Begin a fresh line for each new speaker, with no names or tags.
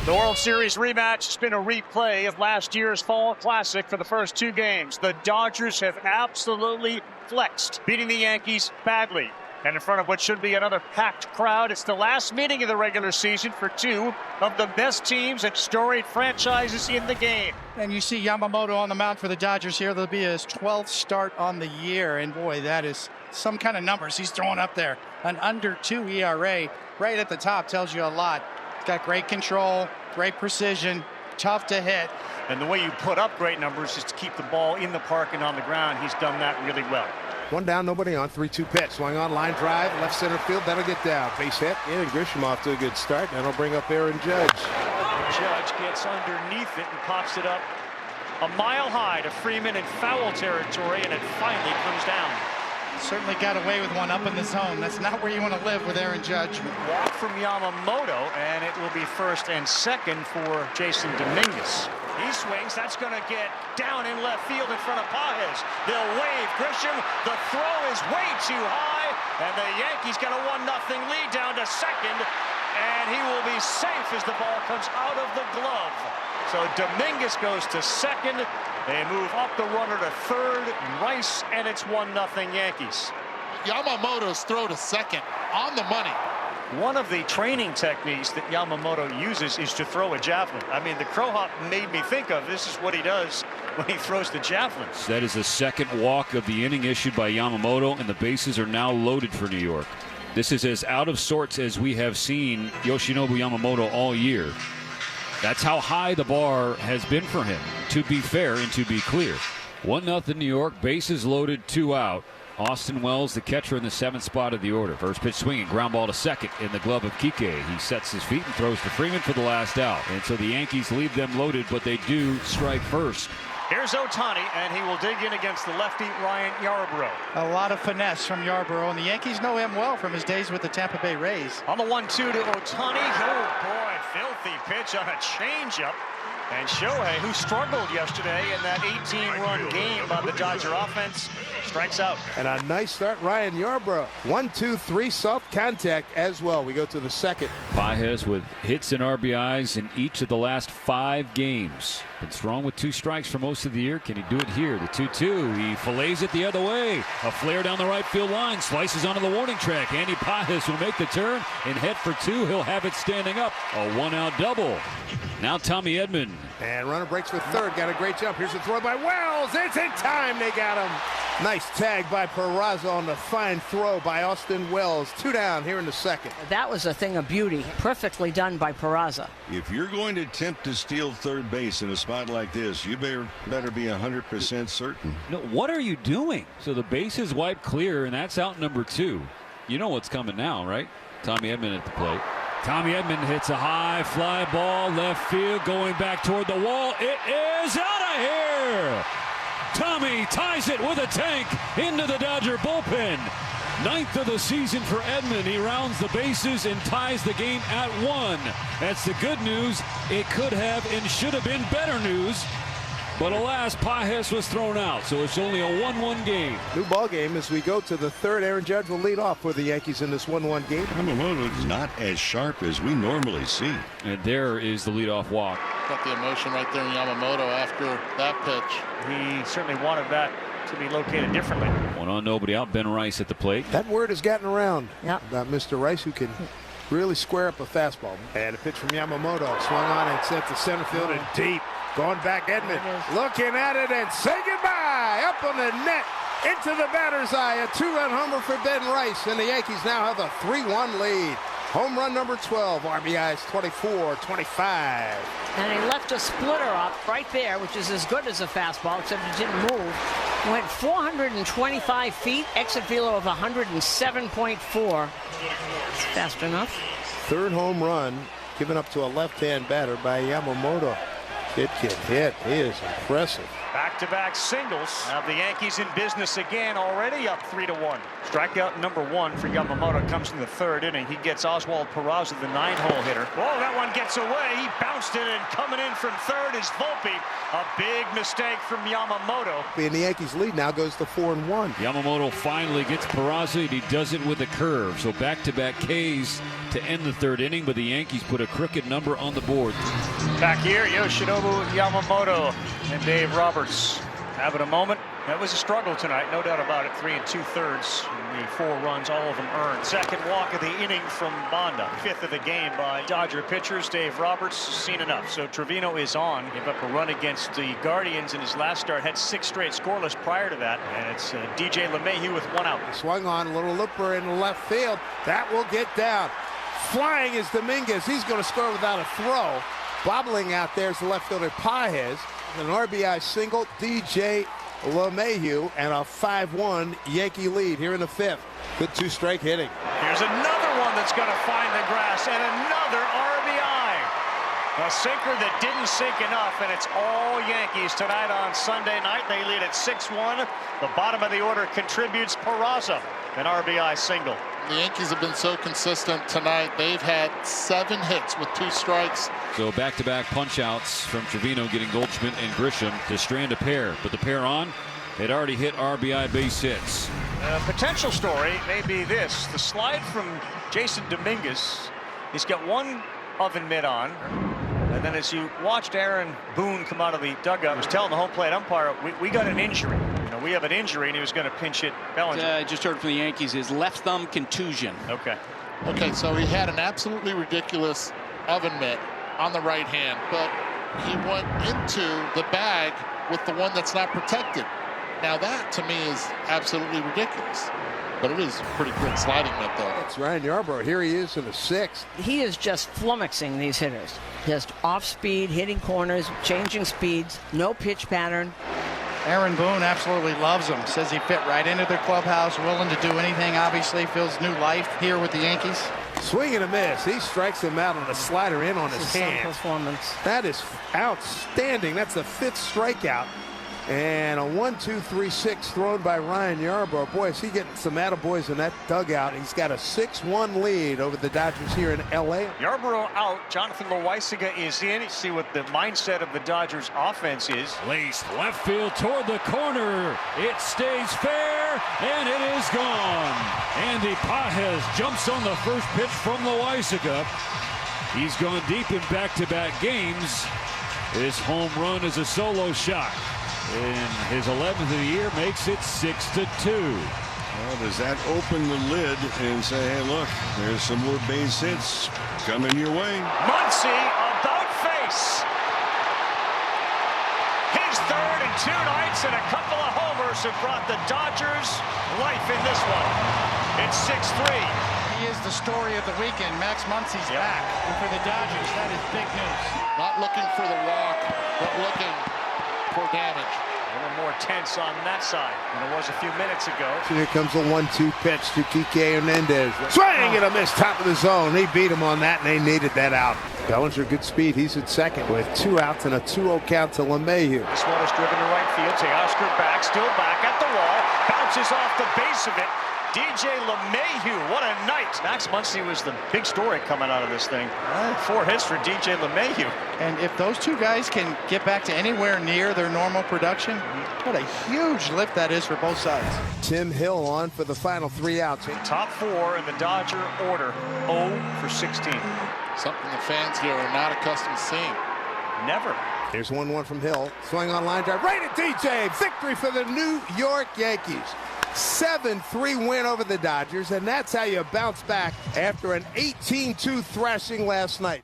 The World Series rematch has been a replay of last year's Fall Classic for the first two games. The Dodgers have absolutely flexed, beating the Yankees badly. And in front of what should be another packed crowd, it's the last meeting of the regular season for two of the best teams and storied franchises in the game.
And you see Yamamoto on the mound for the Dodgers here. That'll be his 12th start on the year. And boy, that is some kind of numbers he's throwing up there. An under 2 ERA right at the top tells you a lot. He's got great control, great precision, tough to hit.
And the way you put up great numbers is to keep the ball in the park and on the ground. He's done that really well.
One down, nobody on. 3-2 pitch. Swung on, line drive, left center field. That'll get down. Base hit.
And Grisham off to a good start. That'll bring up Aaron Judge.
Judge gets underneath it and pops it up a mile high to Freeman in foul territory, and it finally comes down.
Certainly got away with one up in the zone. That's not where you want to live with Aaron Judge.
Walk from Yamamoto, and it will be first and second for Jason Dominguez. He swings. That's going to get down in left field in front of Pages. They'll wave. Grisham, the throw is way too high, and the Yankees got a 1-0 lead down to second, and he will be safe as the ball comes out of the glove. So Dominguez goes to second. They move up the runner to third. Rice, and it's 1-0 Yankees.
Yamamoto's throw to second on the money.
One of the training techniques that Yamamoto uses is to throw a javelin. I mean, the crow hop made me think of this is what he does when he throws the javelins.
That is the second walk of the inning issued by Yamamoto, and the bases are now loaded for New York. This is as out of sorts as we have seen Yoshinobu Yamamoto all year. That's how high the bar has been for him, to be fair and to be clear. 1-0 New York, bases loaded, 2 out. Austin Wells, the catcher, in the 7th spot of the order. First pitch swinging, ground ball to second in the glove of Kike. He sets his feet and throws to Freeman for the last out. And so the Yankees leave them loaded, but they do strike first.
Here's Ohtani, and he will dig in against the lefty Ryan Yarbrough.
A lot of finesse from Yarbrough, and the Yankees know him well from his days with the Tampa Bay Rays.
On the 1-2 to Ohtani. Oh, boy, filthy pitch on a changeup. And Shohei, who struggled yesterday in that 18-run game by the Dodger offense, strikes out.
And a nice start, Ryan Yarbrough. 1-2-3 soft contact as well. We go to the second.
Pages with hits and RBIs in each of the last 5 games. Been strong with 2 strikes for most of the year. Can he do it here? The 2-2. He fillets it the other way. A flare down the right field line. Slices onto the warning track. Andy Pages will make the turn and head for 2. He'll have it standing up. A 1-out double. Now Tommy Edman.
And runner breaks for third. Got a great jump. Here's the throw by Wells. It's in time. They got him. Nice tag by Peraza on the fine throw by Austin Wells. 2 down here in the second.
That was a thing of beauty. Perfectly done by Peraza.
If you're going to attempt to steal third base in a spot like this, you better be 100% certain.
No, what are you doing? So the base is wiped clear, and that's out number 2. You know what's coming now, right? Tommy Edman at the plate. Tommy Edman hits a high fly ball left field going back toward the wall. It is out of here. Tommy ties it with a tank into the Dodger bullpen. 9th of the season for Edman. He rounds the bases and ties the game at 1. That's the good news. It could have and should have been better news. But alas, Pages was thrown out, so it's only a 1-1 game.
New ball game as we go to the third. Aaron Judge will lead off for the Yankees in this 1-1 game.
Yamamoto's not as sharp as we normally see.
And there is the leadoff walk.
Got the emotion right there in Yamamoto after that pitch.
He certainly wanted that to be located differently.
1 on, nobody out. Ben Rice at the plate.
That word has gotten around
about
Mr. Rice, who can really square up a fastball. And a pitch from Yamamoto. Swung on and sent to center field and deep. Going back, Edman looking at it and say goodbye. Up on the net, into the batter's eye. A 2-run homer for Ben Rice, and the Yankees now have a 3-1 lead. Home run number 12, RBIs 24, 25.
And he left a splitter up right there, which is as good as a fastball, except it didn't move. Went 425 feet, exit velo of 107.4. It's fast enough.
Third home run given up to a left-hand batter by Yamamoto. Kid can hit. He is impressive.
Back-to-back singles. Now the Yankees in business again, already up 3-1. Strikeout number 1 for Yamamoto comes in the 3rd inning. He gets Oswald Peraza, the 9-hole hitter. Whoa, that one gets away. He bounced it, and coming in from 3rd is Volpe. A big mistake from Yamamoto.
And the Yankees lead now goes to 4-1.
Yamamoto finally gets Peraza, and he does it with a curve. So back-to-back Ks to end the 3rd inning, but the Yankees put a crooked number on the board.
Back here, Yoshinobu Yamamoto and Dave Roberts having a moment. That was a struggle tonight, no doubt about it. 3 2/3. The 4 runs, all of them earned. Second walk of the inning from Banda. 5th of the game by Dodger pitchers. Dave Roberts seen enough. So Trevino is on. Gave up a run against the Guardians in his last start. Had 6 straight scoreless prior to that. And it's DJ LeMahieu with 1 out.
Swung on, a little looper in the left field. That will get down. Flying is Dominguez. He's going to score without a throw. Bobbling out there is the left fielder Pages. An RBI single, DJ LeMahieu, and a 5-1 Yankee lead here in the 5th. Good 2-strike hitting.
Here's another one that's going to find the grass, and another RBI. A sinker that didn't sink enough, and it's all Yankees tonight on Sunday night. They lead at 6-1. The bottom of the order contributes Peraza, an RBI single.
The Yankees have been so consistent tonight. They've had 7 hits with 2 strikes.
So back-to-back punch-outs from Trevino, getting Goldschmidt and Grisham to strand a pair. But the pair on, they'd already hit RBI base hits.
Potential story may be this. The slide from Jason Dominguez. He's got one oven mitt on. And then as you watched Aaron Boone come out of the dugout, I was telling the home plate umpire, we got an injury. We have an injury, and he was going to pinch hit Bellinger.
I just heard from the Yankees, his left thumb contusion.
Okay, so he had an absolutely ridiculous oven mitt on the right hand, but he went into the bag with the one that's not protected. Now that, to me, is absolutely ridiculous. But it is a pretty good sliding mitt, though.
It's Ryan Yarbrough. Here he is in the 6th.
He is just flummoxing these hitters. Just off speed, hitting corners, changing speeds, no pitch pattern.
Aaron Boone absolutely loves him. Says he fit right into their clubhouse, willing to do anything. Obviously feels new life here with the Yankees.
Swing and a miss. He strikes him out on a slider in on his hand.
Performance.
That is outstanding. That's the 5th strikeout. And a 1-2-3-6 thrown by Ryan Yarbrough. Boy, is he getting some attaboys in that dugout. He's got a 6-1 lead over the Dodgers here in L.A.
Yarbrough out. Jonathan Loaisiga is in. See what the mindset of the Dodgers offense is.
Laced left field toward the corner. It stays fair, and it is gone. Andy Pages jumps on the first pitch from Loaisiga. He's gone deep in back-to-back games. His home run is a solo shot. And his 11th of the year makes it 6-2.
Well, does that open the lid and say, hey, look, there's some more base hits coming your way?
Muncy about face. His 3rd in 2 nights, and a couple of homers have brought the Dodgers life in this one. It's 6-3.
He is the story of the weekend. Max Muncy's back. And for the Dodgers, that is big news.
Not looking for the walk, but looking for damage.
A little more tense on that side than it was a few minutes ago.
Here comes a 1-2 pitch to Kike Hernandez. Swing and a miss, top of the zone. They beat him on that, and they needed that out. Bellinger, good speed. He's at 2nd with 2 outs and a 2-0 count to LeMahieu.
This one is driven to right field. Teoscar back, still back at the wall. Bounces off the base of it. DJ LeMahieu, what a night. Max Muncy was the big story coming out of this thing. 4 hits for DJ LeMahieu.
And if those 2 guys can get back to anywhere near their normal production, what a huge lift that is for both sides.
Tim Hill on for the final 3 outs.
Top 4 in the Dodger order, 0 for 16.
Something the fans here are not accustomed to seeing.
Never.
Here's 1-1 from Hill. Swing on line drive. Right at DJ. Victory for the New York Yankees. 7-3 win over the Dodgers, and that's how you bounce back after an 18-2 thrashing last night.